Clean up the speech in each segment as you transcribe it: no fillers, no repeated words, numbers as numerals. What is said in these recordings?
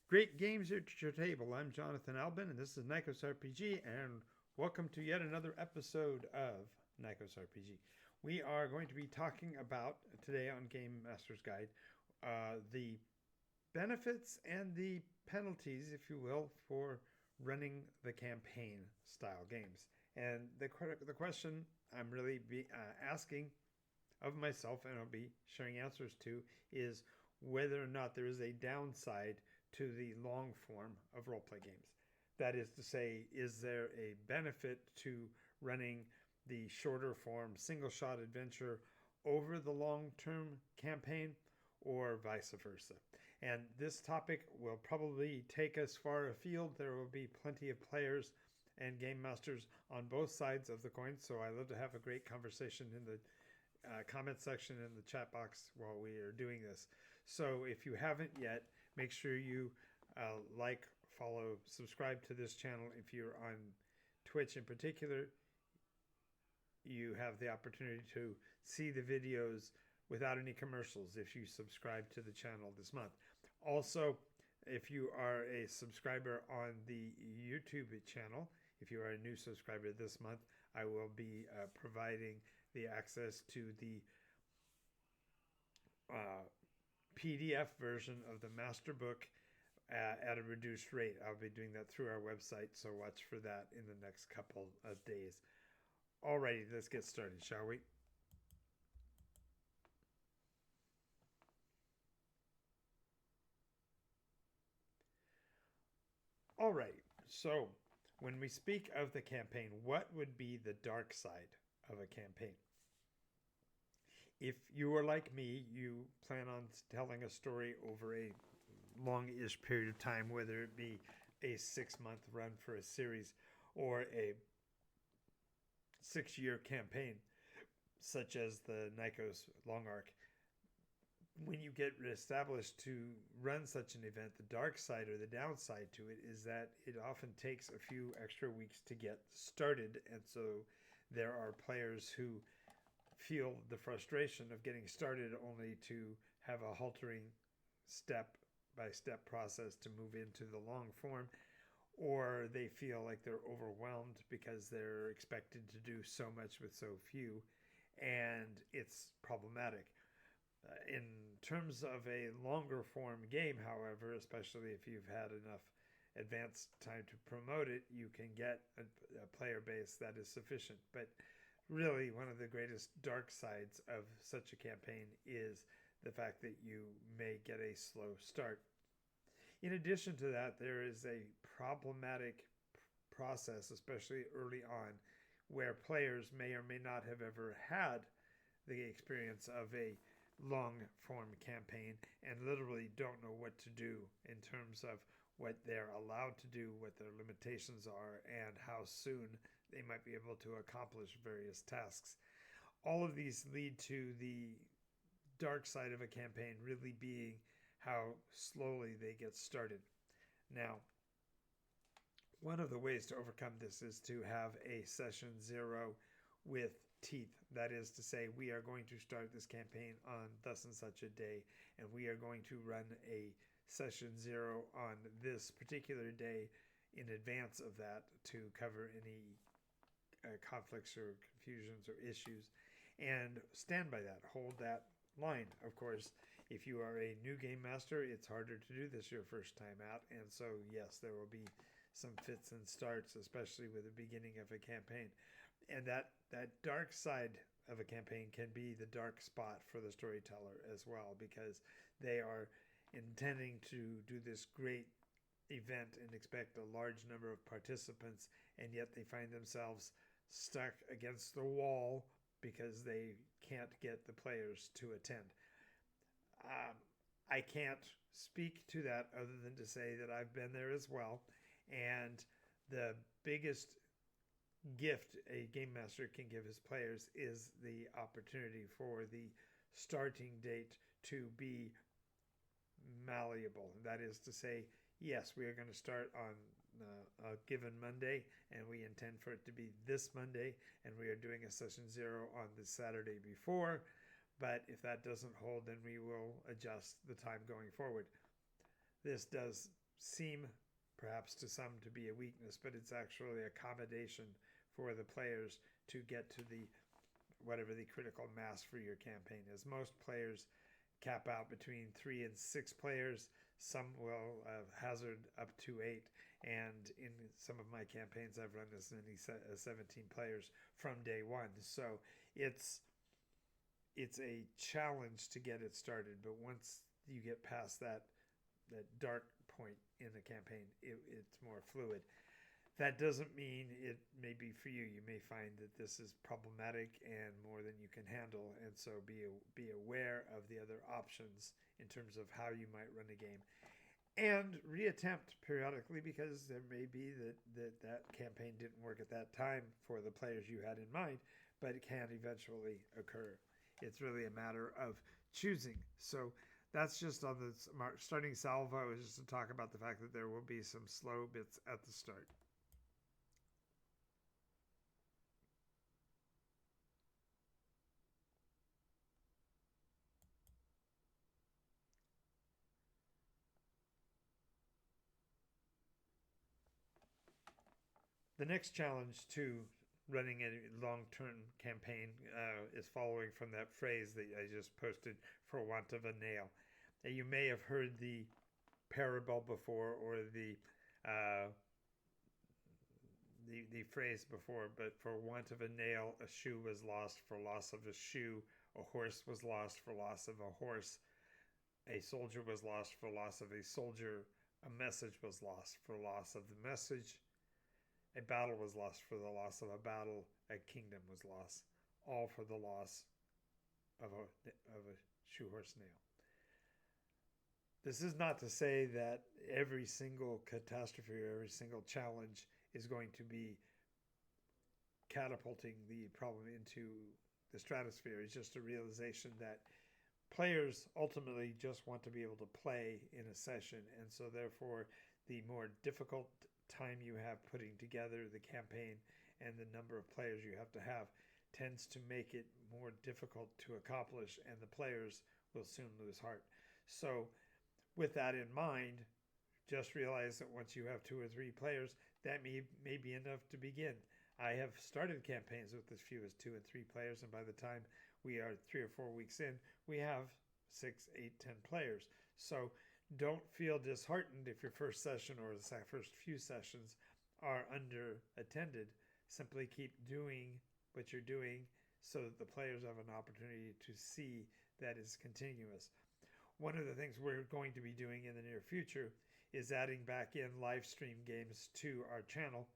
Great games at your table. I'm Jonathan Albin, and this is Nikos RPG, and welcome to yet another episode of Nikos RPG. We are going to be talking about today on Game Master's Guide the benefits and the penalties, if you will, for running the campaign style games. And the question I'm really asking of myself, and I'll be sharing answers to, is whether or not there is a downside to the long form of roleplay games. That is to say, is there a benefit to running the shorter form single shot adventure over the long term campaign, or vice versa? And this topic will probably take us far afield. There will be plenty of players and game masters on both sides of the coin, so I love to have a great conversation in the comment section in the chat box while we are doing this. So if you haven't yet, make sure you like, follow, subscribe to this channel. If you're on Twitch in particular, you have the opportunity to see the videos without any commercials if you subscribe to the channel this month. Also, if you are a subscriber on the YouTube channel, if you are a new subscriber this month, I will be providing the access to the PDF version of the master book at a reduced rate. I'll be doing that through our website, so watch for that in the next couple of days. Alrighty, let's get started, shall we? Alright, so when we speak of the campaign, what would be the dark side of a campaign? If you are like me, you plan on telling a story over a long-ish period of time, whether it be a 6-month run for a series or a 6-year campaign, such as the Nikos Long Arc. When you get established to run such an event, the dark side or the downside to it is that it often takes a few extra weeks to get started. And so there are players who feel the frustration of getting started only to have a haltering step-by-step process to move into the long form, or they feel like they're overwhelmed because they're expected to do so much with so few, and it's problematic. In terms of a longer form game, however, especially if you've had enough advanced time to promote it, you can get a player base that is sufficient. But really, one of the greatest dark sides of such a campaign is the fact that you may get a slow start. In addition to that, there is a problematic process, especially early on, where players may or may not have ever had the experience of a long form campaign and literally don't know what to do in terms of what they're allowed to do, what their limitations are, and how soon they might be able to accomplish various tasks. All of these lead to the dark side of a campaign really being how slowly they get started. Now, one of the ways to overcome this is to have a session 0 with teeth. That is to say, we are going to start this campaign on thus and such a day, and we are going to run a session 0 on this particular day in advance of that to cover any conflicts or confusions or issues, and stand by that, hold that line. Of course, if you are a new game master, it's harder to do this your first time out, and so yes, there will be some fits and starts, especially with the beginning of a campaign. And that dark side of a campaign can be the dark spot for the storyteller as well, because they are intending to do this great event and expect a large number of participants, and yet they find themselves stuck against the wall because they can't get the players to attend. I can't speak to that other than to say that I've been there as well. And the biggest gift a game master can give his players is the opportunity for the starting date to be malleable. That is to say, yes, we are going to start on a given Monday, and we intend for it to be this Monday, and we are doing a session 0 on the Saturday before. But if that doesn't hold, then we will adjust the time going forward. This does seem perhaps to some to be a weakness, but it's actually accommodation for the players to get to the whatever the critical mass for your campaign is. Most players cap out between 3 and 6 players. Some will hazard up to 8, and in some of my campaigns I've run as many 17 players from day one. So it's a challenge to get it started, but once you get past that dark point in the campaign, it's more fluid. That doesn't mean it may be for you. You may find that this is problematic and more than you can handle, and so be aware of the other options in terms of how you might run a game, and reattempt periodically, because there may be that campaign didn't work at that time for the players you had in mind, but it can eventually occur. It's really a matter of choosing. So that's just on the starting salvo, is just to talk about the fact that there will be some slow bits at the start. The next challenge to running a long-term campaign is following from that phrase that I just posted, for want of a nail. You may have heard the parable before, or uh, the phrase before, but for want of a nail, a shoe was lost. For loss of a shoe, a horse was lost. For loss of a horse, a soldier was lost. For loss of a soldier, a message was lost. For loss of the message, a battle was lost. For the loss of a battle, a kingdom was lost. All for the loss of a shoe horse nail. This is not to say that every single catastrophe or every single challenge is going to be catapulting the problem into the stratosphere. It's just a realization that players ultimately just want to be able to play in a session, and so therefore the more difficult time you have putting together the campaign and the number of players you have to have tends to make it more difficult to accomplish, and the players will soon lose heart. So with that in mind, just realize that once you have 2 or 3 players, that may be enough to begin. I have started campaigns with as few as 2 and 3 players, and by the time we are 3 or 4 weeks in, we have 6, 8, 10 players. So don't feel disheartened if your first session or the first few sessions are under attended. Simply keep doing what you're doing so that the players have an opportunity to see that is continuous. One of the things we're going to be doing in the near future is adding back in live stream games to our channel.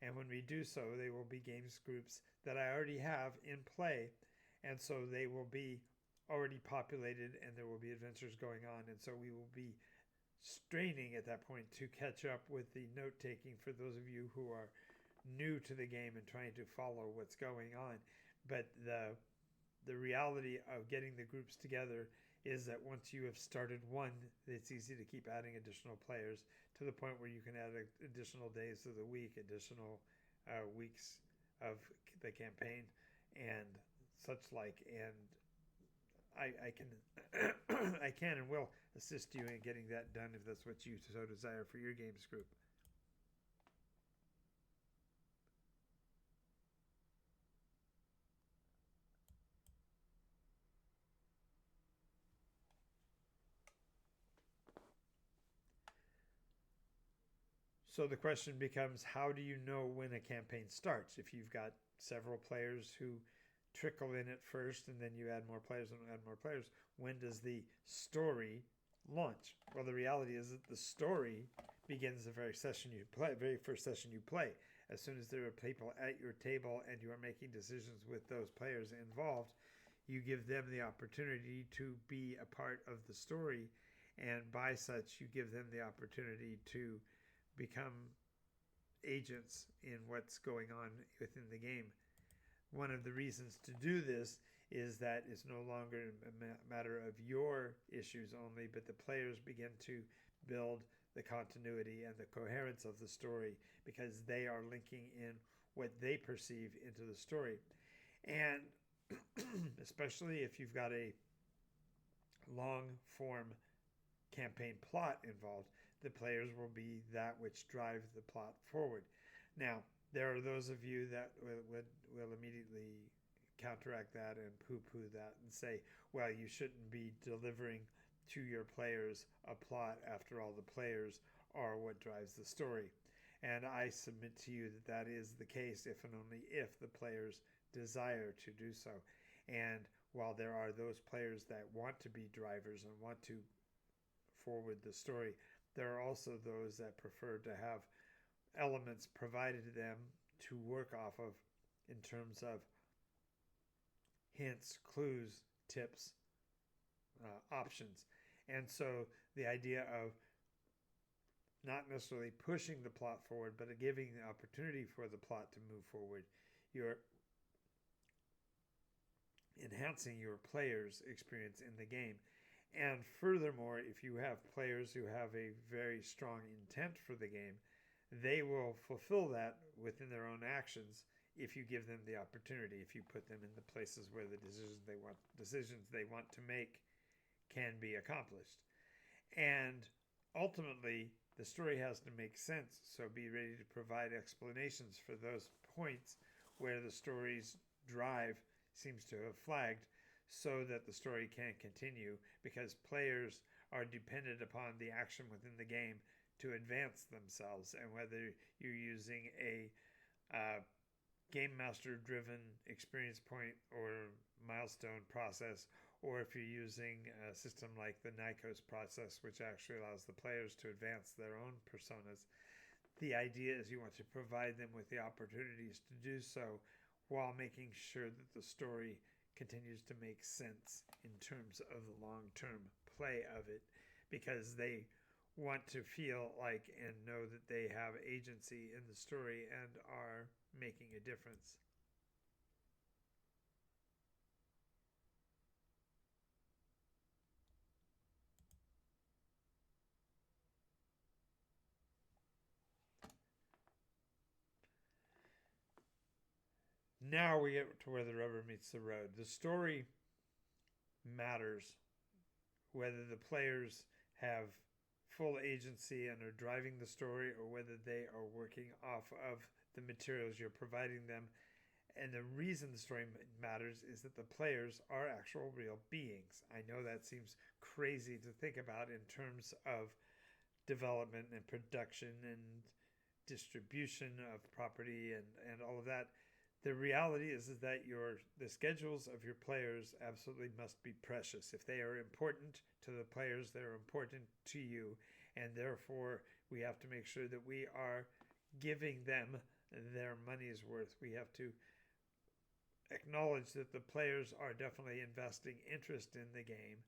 And when we do so, they will be games groups that I already have in play. And so they will be already populated, and there will be adventures going on. And so we will be straining at that point to catch up with the note taking for those of you who are new to the game and trying to follow what's going on. But the reality of getting the groups together is that once you have started one, it's easy to keep adding additional players to the point where you can add additional days of the week, additional weeks of the campaign, and such like. And I can I can and will assist you in getting that done if that's what you so desire for your games group. So the question becomes, how do you know when a campaign starts? If you've got several players who trickle in at first and then you add more players and add more players, when does the story launch? Well, the reality is that the story begins the very session you play, very first session you play. As soon as there are people at your table and you are making decisions with those players involved, you give them the opportunity to be a part of the story, and by such you give them the opportunity to become agents in what's going on within the game. One of the reasons to do this is that it's no longer a matter of your issues only, but the players begin to build the continuity and the coherence of the story because they are linking in what they perceive into the story. And especially if you've got a long form campaign plot involved, the players will be that which drive the plot forward. Now, there are those of you that will immediately counteract that and poo-poo that and say, well, you shouldn't be delivering to your players a plot after all the players are what drives the story. And I submit to you that that is the case if and only if the players desire to do so. And while there are those players that want to be drivers and want to forward the story, there are also those that prefer to have elements provided to them to work off of in terms of hints, clues, tips, options. And so the idea of not necessarily pushing the plot forward, but giving the opportunity for the plot to move forward, you're enhancing your players' experience in the game. And furthermore, if you have players who have a very strong intent for the game, they will fulfill that within their own actions if you give them the opportunity, if you put them in the places where the decisions they want to make can be accomplished. And ultimately, the story has to make sense, so be ready to provide explanations for those points where the story's drive seems to have flagged, so that the story can continue, because players are dependent upon the action within the game to advance themselves. And whether you're using a game master driven experience point or milestone process, or if you're using a system like the Nikos process, which actually allows the players to advance their own personas, the idea is you want to provide them with the opportunities to do so while making sure that the story continues to make sense in terms of the long-term play of it, because they want to feel like and know that they have agency in the story and are making a difference. Now we get to where the rubber meets the road. The story matters whether the players have full agency and are driving the story, or whether they are working off of the materials you're providing them. And the reason the story matters is that the players are actual real beings. I know that seems crazy to think about in terms of development and production and distribution of property and all of that. The reality is that the schedules of your players absolutely must be precious. If they are important to the players, they're important to you, and therefore we have to make sure that we are giving them their money's worth. We have to acknowledge that the players are definitely investing interest in the game,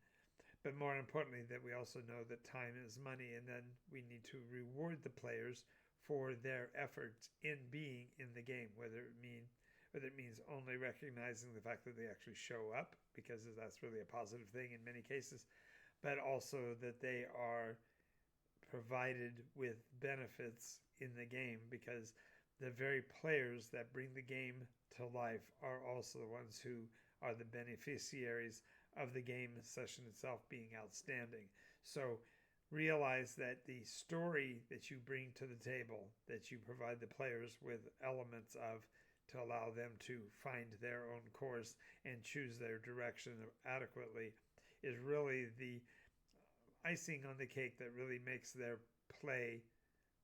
but more importantly, that we also know that time is money, and then we need to reward the players for their efforts in being in the game, whether it means only recognizing the fact that they actually show up, because that's really a positive thing in many cases, but also that they are provided with benefits in the game, because the very players that bring the game to life are also the ones who are the beneficiaries of the game session itself being outstanding. So realize that the story that you bring to the table, that you provide the players with elements of, to allow them to find their own course and choose their direction adequately, is really the icing on the cake that really makes their play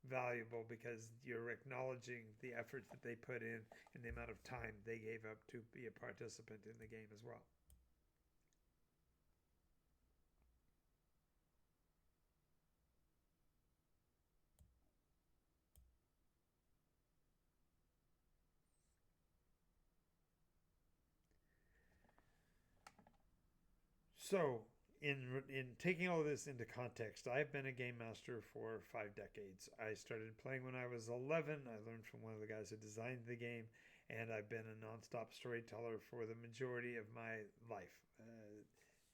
valuable, because you're acknowledging the effort that they put in and the amount of time they gave up to be a participant in the game as well. So, in taking all this into context, I've been a game master for 5 decades. I started playing when I was 11. I learned from one of the guys who designed the game, and I've been a nonstop storyteller for the majority of my life.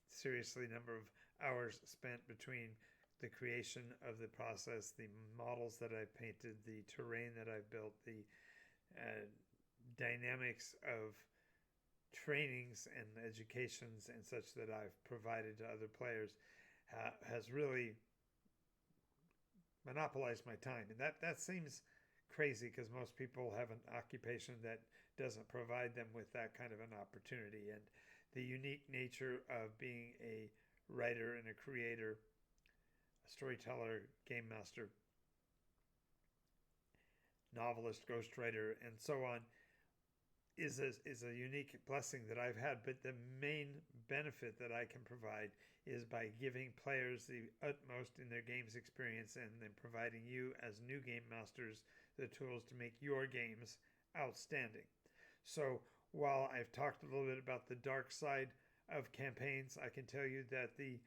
Seriously, number of hours spent between the creation of the process, the models that I've painted, the terrain that I've built, the dynamics of trainings and educations and such that I've provided to other players has really monopolize my time. And that seems crazy because most people have an occupation that doesn't provide them with that kind of an opportunity. And the unique nature of being a writer and a creator, a storyteller, game master, novelist, ghostwriter, and so on is a unique blessing that I've had. But the main benefit that I can provide is by giving players the utmost in their games experience and then providing you as new game masters the tools to make your games outstanding. So while I've talked a little bit about the dark side of campaigns, I can tell you that the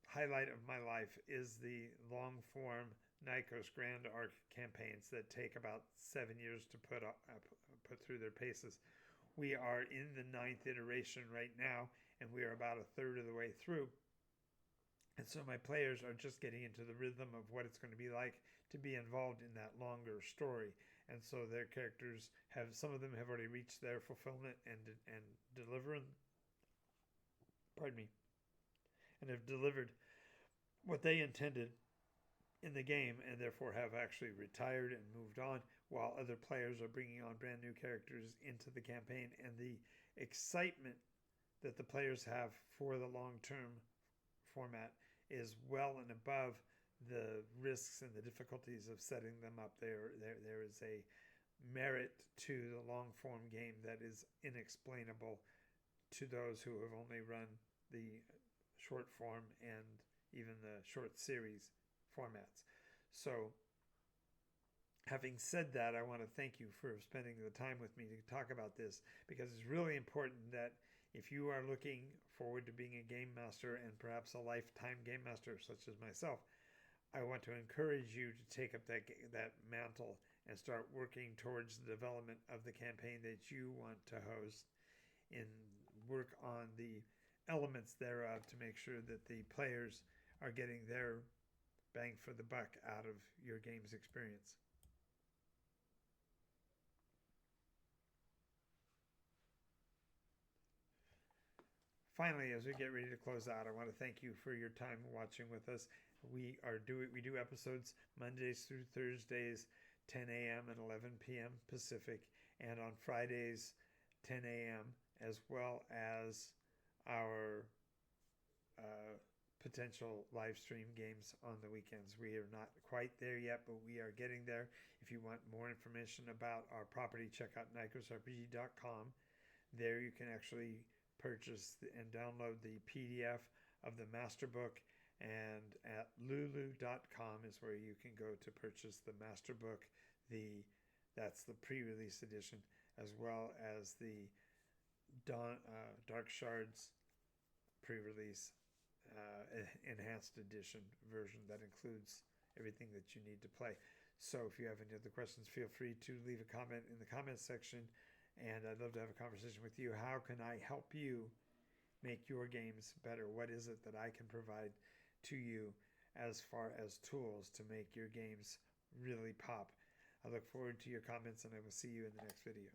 highlight of my life is the long form Nikos Grand Arc campaigns that take about 7 years to put through their paces. We are in the 9th iteration right now, and we are about a third of the way through. And so my players are just getting into the rhythm of what it's going to be like to be involved in that longer story. And so their characters have, some of them have already reached their fulfillment and delivering, pardon me, and have delivered what they intended in the game, and therefore have actually retired and moved on, while other players are bringing on brand new characters into the campaign. And the excitement that the players have for the long-term format is well and above the risks and the difficulties of setting them up. There is a merit to the long-form game that is inexplainable to those who have only run the short form and even the short series formats. So having said that, I want to thank you for spending the time with me to talk about this, because it's really important that if you are looking forward to being a game master and perhaps a lifetime game master such as myself, I want to encourage you to take up that mantle and start working towards the development of the campaign that you want to host, and work on the elements thereof to make sure that the players are getting their bang for the buck out of your game's experience. Finally, as we get ready to close out, I want to thank you for your time watching with us. We do episodes Mondays through Thursdays, 10 a.m. and 11 p.m. Pacific, and on Fridays, 10 a.m., as well as our potential live stream games on the weekends. We are not quite there yet, but we are getting there. If you want more information about our property, check out nikosrpg.com. There you can actually purchase and download the PDF of the master book, and at lulu.com is where you can go to purchase the master book. That's the pre-release edition, as well as the Dark Shards pre-release enhanced edition version that includes everything that you need to play. So if you have any other questions, feel free to leave a comment in the comments section, and I'd love to have a conversation with you. How can I help you make your games better? What is it that I can provide to you as far as tools to make your games really pop? I look forward to your comments, and I will see you in the next video.